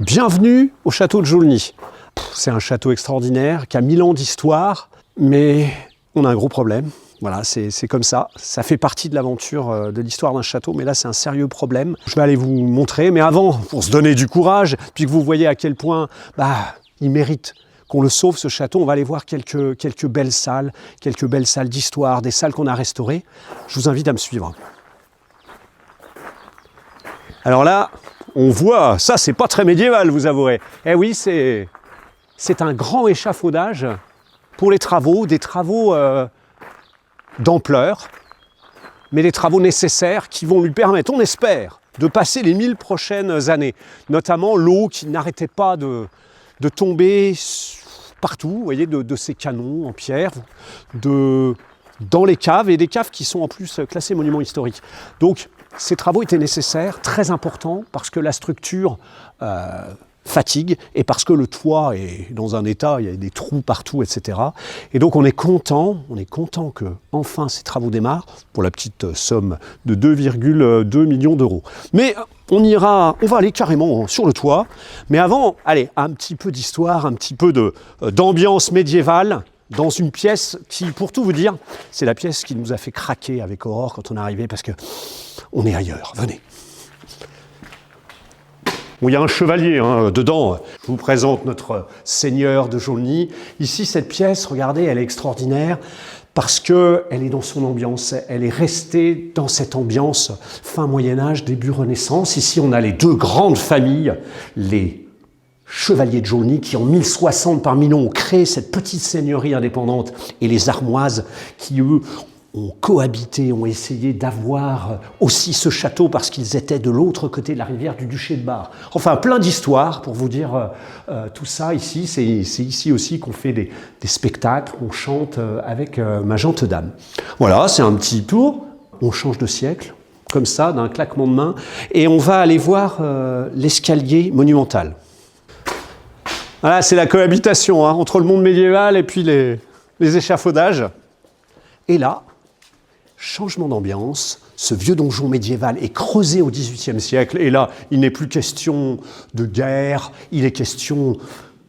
Bienvenue au château de Jaulny. C'est un château extraordinaire qui a 1000 ans d'histoire, mais on a un gros problème. Voilà, c'est comme ça. Ça fait partie de l'aventure de l'histoire d'un château, mais là c'est un sérieux problème. Je vais aller vous montrer, mais avant, pour se donner du courage, puis que vous voyez à quel point il mérite qu'on le sauve ce château, on va aller voir quelques belles salles d'histoire, des salles qu'on a restaurées. Je vous invite à me suivre. Alors là, on voit, ça c'est pas très médiéval, vous avouerez. Eh oui, c'est un grand échafaudage pour les travaux, des travaux d'ampleur, mais des travaux nécessaires qui vont lui permettre, on espère, de passer les 1000 prochaines années. Notamment l'eau qui n'arrêtait pas de tomber partout, vous voyez, de ces canons en pierre, dans les caves, et des caves qui sont en plus classées monuments historiques. Donc, ces travaux étaient nécessaires, très importants, parce que la structure fatigue et parce que le toit est dans un état, il y a des trous partout, etc. Et donc on est content que enfin ces travaux démarrent pour la petite somme de 2,2 millions d'euros. Mais on va aller carrément sur le toit. Mais avant, allez, un petit peu d'histoire, un petit peu d'ambiance médiévale dans une pièce qui, pour tout vous dire, c'est la pièce qui nous a fait craquer avec Aurore quand on est arrivé, parce que on est ailleurs. Venez. Bon, il y a un chevalier dedans. Je vous présente notre seigneur de Jaulny. Ici, cette pièce, regardez, elle est extraordinaire parce qu'elle est dans son ambiance. Elle est restée dans cette ambiance fin Moyen-Âge, début Renaissance. Ici, on a les deux grandes familles, les chevaliers de Jaulny, qui en 1060 parmi nous ont créé cette petite seigneurie indépendante, et les Armoises qui, eux, ont cohabité, ont essayé d'avoir aussi ce château parce qu'ils étaient de l'autre côté de la rivière du duché de Bar. Enfin, plein d'histoires pour vous dire tout ça ici. C'est ici aussi qu'on fait des spectacles, on chante avec ma gente dame. Voilà, c'est un petit tour. On change de siècle, comme ça, d'un claquement de main, et on va aller voir l'escalier monumental. Voilà, c'est la cohabitation entre le monde médiéval et puis les échafaudages. Et là, changement d'ambiance, ce vieux donjon médiéval est creusé au XVIIIe siècle, et là, il n'est plus question de guerre, il est question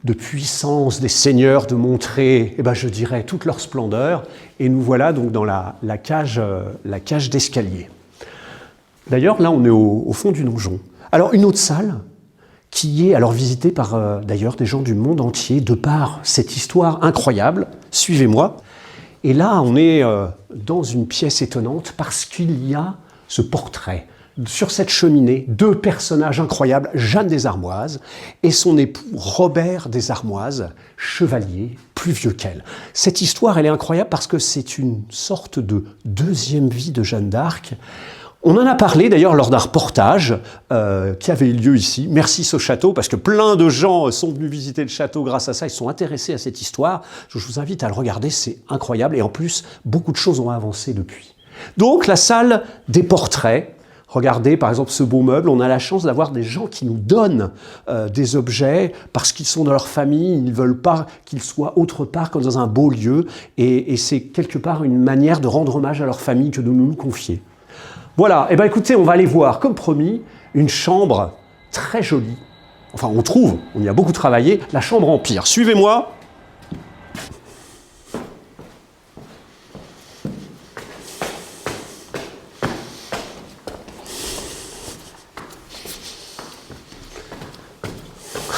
de puissance des seigneurs, de montrer, je dirais, toute leur splendeur, et nous voilà donc dans la cage d'escalier. D'ailleurs, là, on est au fond du donjon. Alors, une autre salle, qui est alors visitée par d'ailleurs des gens du monde entier, de par cette histoire incroyable. Suivez-moi. Et là, on est dans une pièce étonnante parce qu'il y a ce portrait. Sur cette cheminée, deux personnages incroyables, Jeanne des Armoises et son époux Robert des Armoises, chevalier, plus vieux qu'elle. Cette histoire, elle est incroyable parce que c'est une sorte de deuxième vie de Jeanne d'Arc. On en a parlé d'ailleurs lors d'un reportage qui avait eu lieu ici. Merci ce château, parce que plein de gens sont venus visiter le château grâce à ça, ils sont intéressés à cette histoire. Je vous invite à le regarder, c'est incroyable, et en plus, beaucoup de choses ont avancé depuis. Donc la salle des portraits, regardez par exemple ce beau meuble, on a la chance d'avoir des gens qui nous donnent des objets parce qu'ils sont dans leur famille, ils ne veulent pas qu'ils soient autre part que dans un beau lieu, et c'est quelque part une manière de rendre hommage à leur famille que de nous confier. Voilà, écoutez, on va aller voir, comme promis, une chambre très jolie. Enfin, on y a beaucoup travaillé, la chambre Empire. Suivez-moi.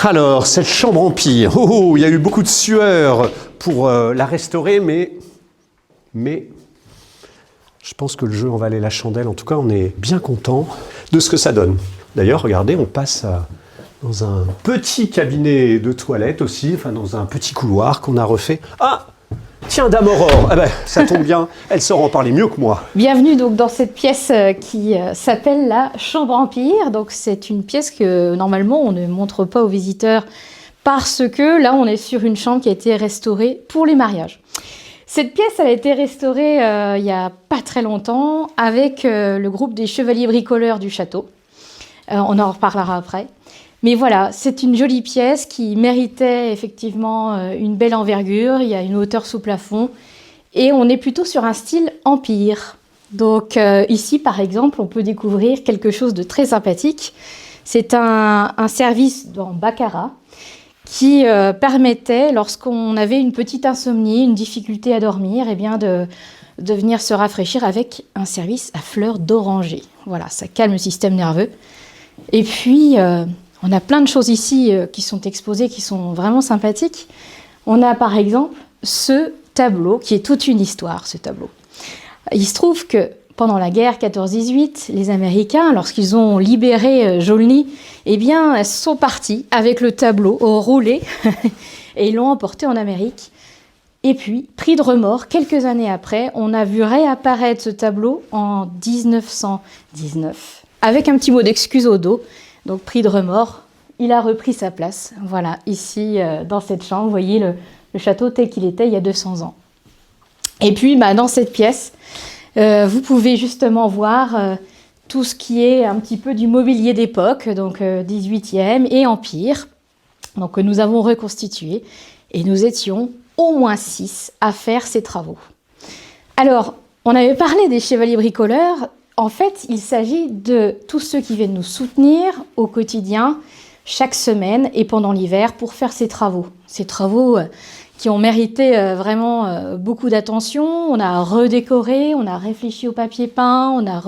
Alors, cette chambre Empire, il y a eu beaucoup de sueur pour la restaurer, mais je pense que le jeu en valait la chandelle. En tout cas, on est bien content de ce que ça donne. D'ailleurs, regardez, on passe dans un petit cabinet de toilette aussi, enfin dans un petit couloir qu'on a refait. Ah, tiens, Dame Aurore, ça tombe bien, elle saura en parler mieux que moi. Bienvenue donc dans cette pièce qui s'appelle la Chambre Empire. Donc c'est une pièce que normalement on ne montre pas aux visiteurs parce que là on est sur une chambre qui a été restaurée pour les mariages. Cette pièce, elle a été restaurée il n'y a pas très longtemps avec le groupe des chevaliers bricoleurs du château. On en reparlera après. Mais voilà, c'est une jolie pièce qui méritait effectivement une belle envergure. Il y a une hauteur sous plafond et on est plutôt sur un style empire. Donc ici, par exemple, on peut découvrir quelque chose de très sympathique. C'est un service dans Baccarat qui permettait, lorsqu'on avait une petite insomnie, une difficulté à dormir, eh bien de venir se rafraîchir avec un service à fleurs d'oranger. Voilà, ça calme le système nerveux. Et puis, on a plein de choses ici qui sont exposées, qui sont vraiment sympathiques. On a par exemple ce tableau, qui est toute une histoire, ce tableau. Il se trouve que pendant la guerre 14-18, les Américains, lorsqu'ils ont libéré Jaulny, eh bien, sont partis avec le tableau roulé et ils l'ont emporté en Amérique. Et puis, pris de remords, quelques années après, on a vu réapparaître ce tableau en 1919, avec un petit mot d'excuse au dos. Donc, pris de remords, il a repris sa place. Voilà, ici, dans cette chambre, vous voyez le château tel qu'il était il y a 200 ans. Et puis, dans cette pièce, vous pouvez justement voir tout ce qui est un petit peu du mobilier d'époque, donc 18e et Empire, donc que nous avons reconstitué. Et nous étions au moins 6 à faire ces travaux. Alors, on avait parlé des chevaliers bricoleurs. En fait, il s'agit de tous ceux qui viennent nous soutenir au quotidien, chaque semaine et pendant l'hiver pour faire ces travaux. Ces travaux qui ont mérité vraiment beaucoup d'attention. On a redécoré, on a réfléchi au papier peint, on a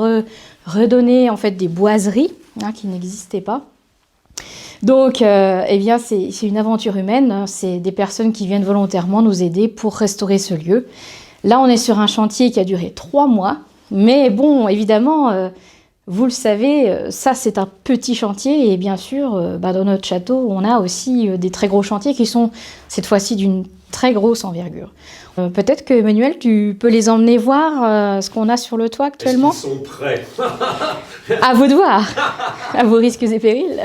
redonné en fait des boiseries qui n'existaient pas. Donc, eh bien, c'est une aventure humaine. C'est des personnes qui viennent volontairement nous aider pour restaurer ce lieu. Là, on est sur un chantier qui a duré 3 mois. Mais bon, évidemment, vous le savez, ça, c'est un petit chantier. Et bien sûr, dans notre château, on a aussi des très gros chantiers qui sont, cette fois-ci, d'une très grosse envergure. Peut-être que, Emmanuel, tu peux les emmener voir ce qu'on a sur le toit actuellement. Est-ce qu'ils sont prêts? À vous de voir, à vos risques et périls.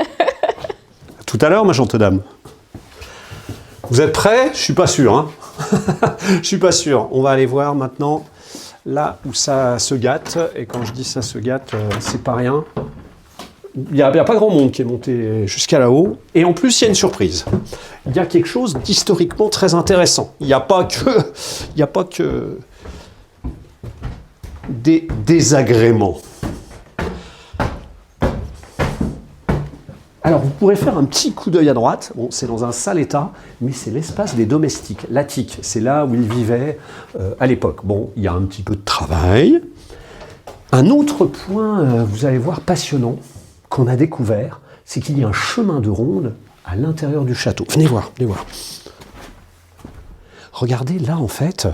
Tout à l'heure, ma gentille dame. Vous êtes prêts? Je suis pas sûr. Hein. Je suis pas sûr. On va aller voir maintenant là où ça se gâte. Et quand je dis ça se gâte, c'est pas rien. Il n'y a pas grand monde qui est monté jusqu'à là-haut. Et en plus, il y a une surprise. Il y a quelque chose d'historiquement très intéressant. Il n'y a pas que des désagréments. Alors, vous pourrez faire un petit coup d'œil à droite. Bon, c'est dans un sale état, mais c'est l'espace des domestiques, l'attique. C'est là où ils vivaient à l'époque. Bon, il y a un petit peu de travail. Un autre point, vous allez voir, passionnant, qu'on a découvert, c'est qu'il y a un chemin de ronde à l'intérieur du château. Venez voir, venez voir. Regardez, là, en fait,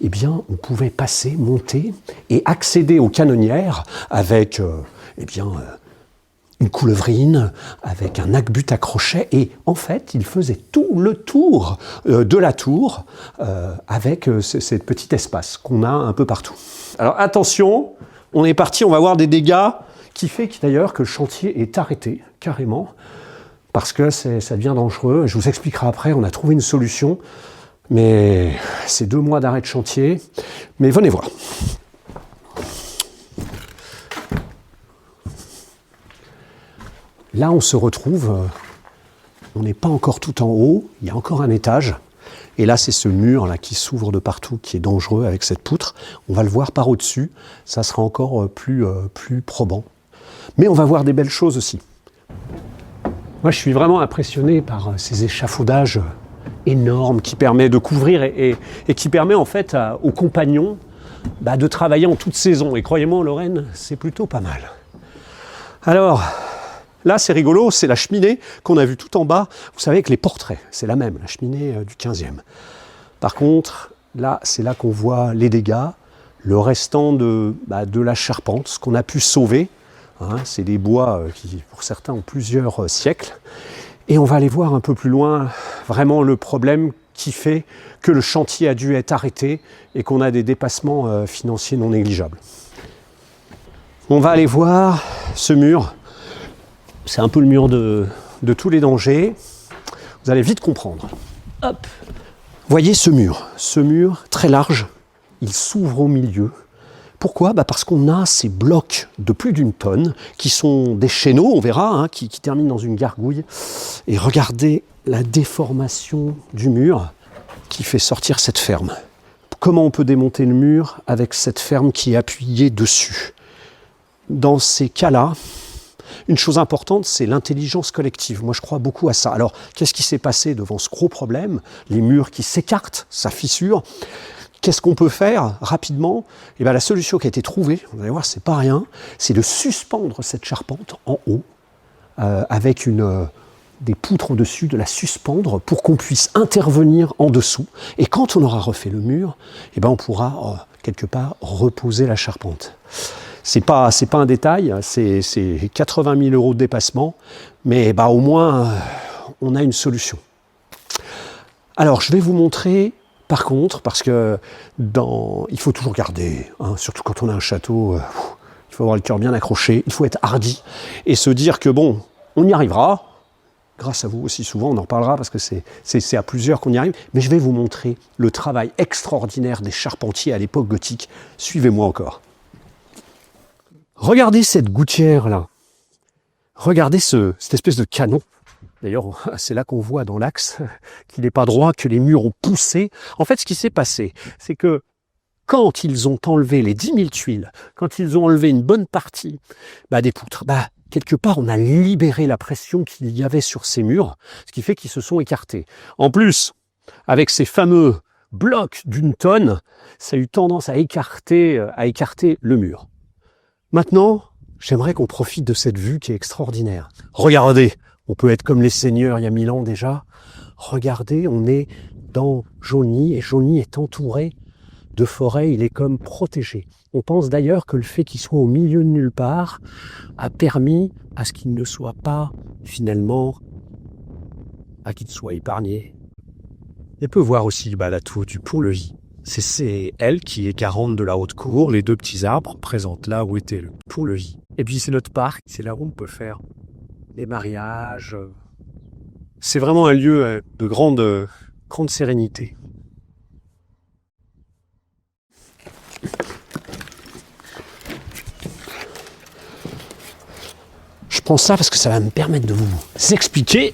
eh bien, on pouvait passer, monter et accéder aux canonnières avec, une coulevrine, avec un arc-but à crochet. Et en fait, il faisait tout le tour de la tour avec ce petit espace qu'on a un peu partout. Alors, attention, on est parti, on va voir des dégâts qui fait d'ailleurs que le chantier est arrêté, carrément, parce que ça devient dangereux. Je vous expliquerai après, on a trouvé une solution, mais c'est 2 mois d'arrêt de chantier. Mais venez voir. Là, on se retrouve, on n'est pas encore tout en haut, il y a encore un étage. Et là, c'est ce mur là qui s'ouvre de partout, qui est dangereux avec cette poutre. On va le voir par au-dessus, ça sera encore plus probant. Mais on va voir des belles choses aussi. Moi, je suis vraiment impressionné par ces échafaudages énormes qui permettent de couvrir et qui permet en fait aux compagnons de travailler en toute saison. Et croyez-moi, en Lorraine, c'est plutôt pas mal. Alors, là, c'est rigolo, c'est la cheminée qu'on a vue tout en bas. Vous savez que les portraits, c'est la même, la cheminée du 15e. Par contre, là, c'est là qu'on voit les dégâts, le restant de la charpente, ce qu'on a pu sauver. Hein, c'est des bois qui, pour certains, ont plusieurs siècles. Et on va aller voir un peu plus loin, vraiment le problème qui fait que le chantier a dû être arrêté et qu'on a des dépassements financiers non négligeables. On va aller voir ce mur. C'est un peu le mur de tous les dangers. Vous allez vite comprendre. Hop. Voyez ce mur très large, il s'ouvre au milieu. Pourquoi ? Parce qu'on a ces blocs de plus d'1 tonne qui sont des chéneaux, on verra, qui terminent dans une gargouille. Et regardez la déformation du mur qui fait sortir cette ferme. Comment on peut démonter le mur avec cette ferme qui est appuyée dessus ? Dans ces cas-là, une chose importante, c'est l'intelligence collective. Moi, je crois beaucoup à ça. Alors, qu'est-ce qui s'est passé devant ce gros problème? Les murs qui s'écartent, ça fissure. Qu'est-ce qu'on peut faire rapidement? Eh bien, la solution qui a été trouvée, vous allez voir, c'est pas rien, c'est de suspendre cette charpente en haut avec des poutres au-dessus, de la suspendre pour qu'on puisse intervenir en dessous. Et quand on aura refait le mur, eh ben, on pourra quelque part reposer la charpente. C'est pas un détail, c'est 80 000 € de dépassement, mais bah, au moins on a une solution. Alors je vais vous montrer par contre, parce que il faut toujours garder, hein, surtout quand on a un château, il faut avoir le cœur bien accroché, il faut être hardi et se dire que bon, on y arrivera. Grâce à vous aussi, souvent on en parlera parce que c'est à plusieurs qu'on y arrive, mais je vais vous montrer le travail extraordinaire des charpentiers à l'époque gothique. Suivez-moi encore. Regardez cette gouttière là, regardez cette espèce de canon. D'ailleurs, c'est là qu'on voit dans l'axe qu'il n'est pas droit, que les murs ont poussé. En fait, ce qui s'est passé, c'est que quand ils ont enlevé les 10 000 tuiles, quand ils ont enlevé une bonne partie des poutres, quelque part, on a libéré la pression qu'il y avait sur ces murs, ce qui fait qu'ils se sont écartés. En plus, avec ces fameux blocs d'une tonne, ça a eu tendance à écarter le mur. Maintenant, j'aimerais qu'on profite de cette vue qui est extraordinaire. Regardez, on peut être comme les seigneurs il y a 1000 ans déjà. Regardez, on est dans Jaulgny et Jaulgny est entouré de forêts, il est comme protégé. On pense d'ailleurs que le fait qu'il soit au milieu de nulle part a permis à ce qu'il ne soit pas finalement, à qu'il soit épargné. On peut voir aussi la tour du pont-levis. C'est elle qui est garante de la haute cour. Les deux petits arbres présentent là où était le pont-levis. Et puis c'est notre parc, c'est là où on peut faire des mariages. C'est vraiment un lieu de grande sérénité. Je prends ça parce que ça va me permettre de vous expliquer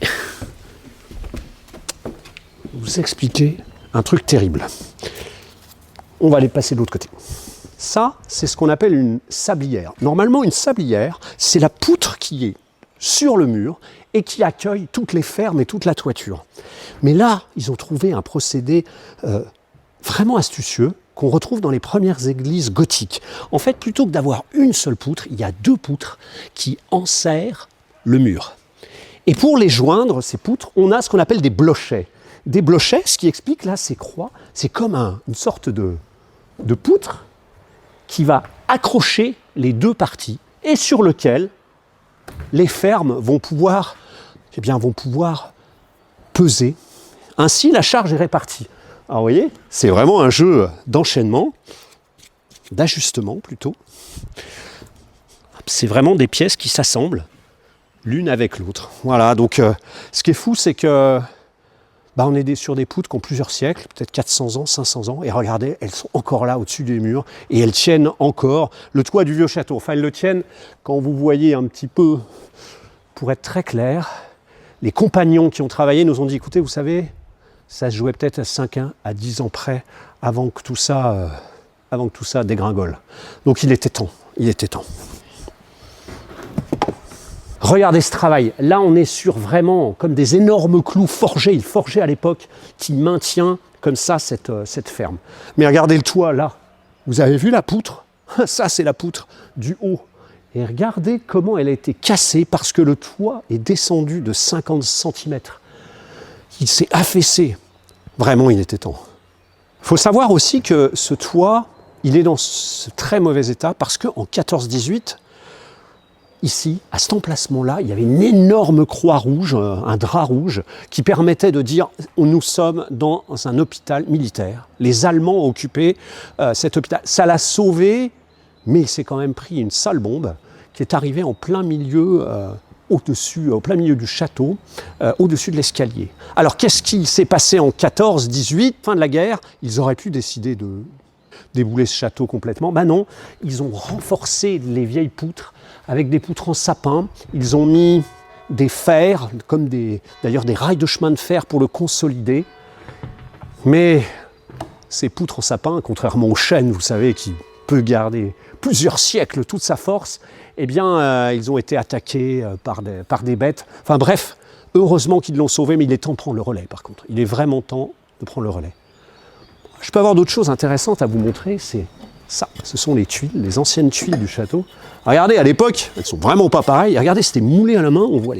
un truc terrible. On va aller passer de l'autre côté. Ça, c'est ce qu'on appelle une sablière. Normalement, une sablière, c'est la poutre qui est sur le mur et qui accueille toutes les fermes et toute la toiture. Mais là, ils ont trouvé un procédé vraiment astucieux qu'on retrouve dans les premières églises gothiques. En fait, plutôt que d'avoir une seule poutre, il y a deux poutres qui enserrent le mur. Et pour les joindre, ces poutres, on a ce qu'on appelle des blochets. Des blochets, ce qui explique là ces croix, c'est comme une sorte de poutre qui va accrocher les deux parties et sur lequel les fermes vont pouvoir peser. Ainsi, la charge est répartie. Alors, vous voyez, c'est vraiment un jeu d'enchaînement, d'ajustement plutôt. C'est vraiment des pièces qui s'assemblent l'une avec l'autre. Voilà, donc ce qui est fou, c'est que on est sur des poutres qui ont plusieurs siècles, peut-être 400 ans, 500 ans, et regardez, elles sont encore là au-dessus des murs, et elles tiennent encore le toit du vieux château. Enfin, elles le tiennent quand vous voyez un petit peu, pour être très clair, les compagnons qui ont travaillé nous ont dit, écoutez, vous savez, ça se jouait peut-être à 5 ans, à 10 ans près, avant que tout ça dégringole. Donc il était temps. Regardez ce travail. Là, on est sur vraiment comme des énormes clous forgés. Ils forgeaient à l'époque, qui maintient comme ça cette ferme. Mais regardez le toit là. Vous avez vu la poutre? Ça, c'est la poutre du haut. Et regardez comment elle a été cassée parce que le toit est descendu de 50 cm. Il s'est affaissé. Vraiment, il était temps. Il faut savoir aussi que ce toit, il est dans ce très mauvais état parce qu'en 14-18, ici, à cet emplacement-là, il y avait une énorme croix rouge, un drap rouge, qui permettait de dire « nous sommes dans un hôpital militaire ». Les Allemands ont occupé cet hôpital. Ça l'a sauvé, mais il s'est quand même pris une sale bombe qui est arrivée en plein milieu, au plein milieu du château, au-dessus de l'escalier. Alors, qu'est-ce qui s'est passé en 14-18, fin de la guerre? Ils auraient pu décider de débouler ce château complètement. Non, ils ont renforcé les vieilles poutres avec des poutres en sapin. Ils ont mis des fers, comme d'ailleurs des rails de chemin de fer pour le consolider. Mais ces poutres en sapin, contrairement aux chênes, vous savez, qui peut garder plusieurs siècles toute sa force, eh bien, ils ont été attaqués par des bêtes. Enfin bref, heureusement qu'ils l'ont sauvé, mais il est temps de prendre le relais par contre. Il est vraiment temps de prendre le relais. Je peux avoir d'autres choses intéressantes à vous montrer, c'est ça. Ce sont les tuiles, les anciennes tuiles du château. Regardez, à l'époque, elles sont vraiment pas pareilles. Regardez, c'était moulé à la main, on voit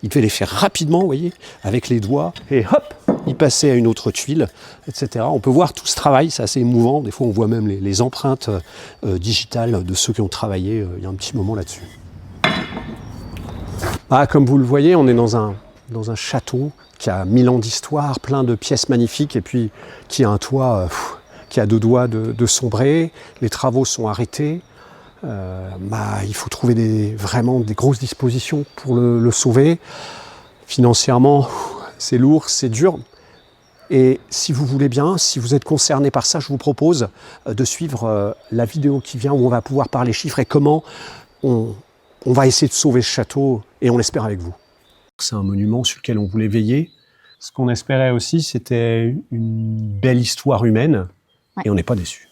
il devait les faire rapidement, vous voyez, avec les doigts, et hop, il passait à une autre tuile, etc. On peut voir tout ce travail, c'est assez émouvant. Des fois, on voit même les empreintes digitales de ceux qui ont travaillé il y a un petit moment là-dessus. Ah, comme vous le voyez, on est dans un château qui a 1000 ans d'histoire, plein de pièces magnifiques, et puis qui a un toit qui a 2 doigts de sombrer. Les travaux sont arrêtés. Il faut trouver vraiment des grosses dispositions pour le sauver. Financièrement, c'est lourd, c'est dur. Et si vous voulez bien, si vous êtes concerné par ça, je vous propose de suivre la vidéo qui vient où on va pouvoir parler chiffres et comment on va essayer de sauver ce château, et on l'espère avec vous. C'est un monument sur lequel on voulait veiller. Ce qu'on espérait aussi, c'était une belle histoire humaine, Ouais. et on n'est pas déçus.